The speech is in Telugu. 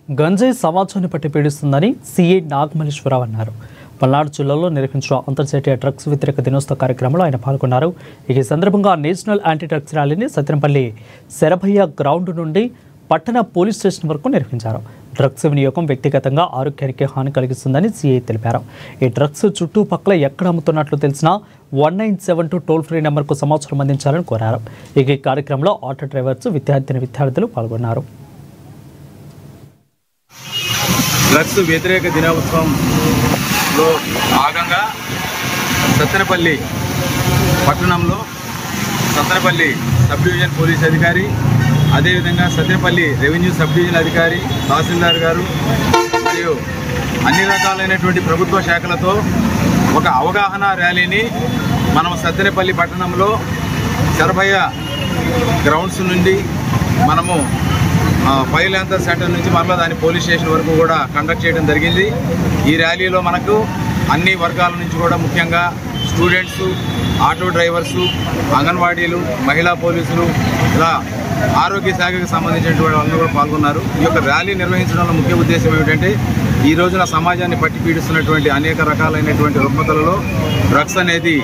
గంజాయి సమాజాన్ని పట్టి పీడిస్తుందని సీఐ నాగమల్లేశ్వరరావు అన్నారు. పల్నాడు జిల్లాలో నిర్వహించిన అంతర్జాతీయ డ్రగ్స్ వ్యతిరేక దినోత్సవ కార్యక్రమంలో ఆయన పాల్గొన్నారు. ఈ సందర్భంగా నేషనల్ యాంటీ డ్రగ్స్ ర్యాలీని సత్యనపల్లి శరభయ్య గ్రౌండ్ నుండి పట్టణ పోలీస్ స్టేషన్ వరకు నిర్వహించారు. డ్రగ్స్ వినియోగం వ్యక్తిగతంగా ఆరోగ్యానికి హాని కలిగిస్తుందని సీఐ తెలిపారు. ఈ డ్రగ్స్ చుట్టుపక్కల ఎక్కడ అమ్ముతున్నట్లు తెలిసినా 1972 టోల్ ఫ్రీ నెంబర్కు సమాచారం అందించాలని కోరారు. ఈ కార్యక్రమంలో ఆటో డ్రైవర్స్, విద్యార్థులు పాల్గొన్నారు. డ్రగ్స్ వ్యతిరేక దినోత్సవంలో భాగంగా సత్తెనపల్లి పట్టణంలో సత్తెనపల్లి సబ్ డివిజన్ పోలీస్ అధికారి, అదేవిధంగా సత్తెనపల్లి రెవెన్యూ సబ్ డివిజన్ అధికారి, తహసీల్దార్ గారు మరియు అన్ని రకాలైనటువంటి ప్రభుత్వ శాఖలతో ఒక అవగాహన ర్యాలీని మనం సత్తెనపల్లి పట్టణంలో శరభయ్య గ్రౌండ్స్ నుండి మనము ఫైల్ యాంతర్ సెంటర్ నుంచి మరలా దాని పోలీస్ స్టేషన్ వరకు కూడా కండక్ట్ చేయడం జరిగింది. ఈ ర్యాలీలో మనకు అన్ని వర్గాల నుంచి కూడా ముఖ్యంగా స్టూడెంట్స్, ఆటో డ్రైవర్సు, అంగన్వాడీలు, మహిళా పోలీసులు, ఇలా ఆరోగ్య శాఖకు సంబంధించినటువంటి వాళ్ళు కూడా పాల్గొన్నారు. ఈ యొక్క ర్యాలీ నిర్వహించడంలో ముఖ్య ఉద్దేశం ఏమిటంటే ఈ రోజున సమాజాన్ని పట్టి పీడిస్తున్నటువంటి అనేక రకాలైనటువంటి రుగ్మతలలో డ్రగ్స్ అనేది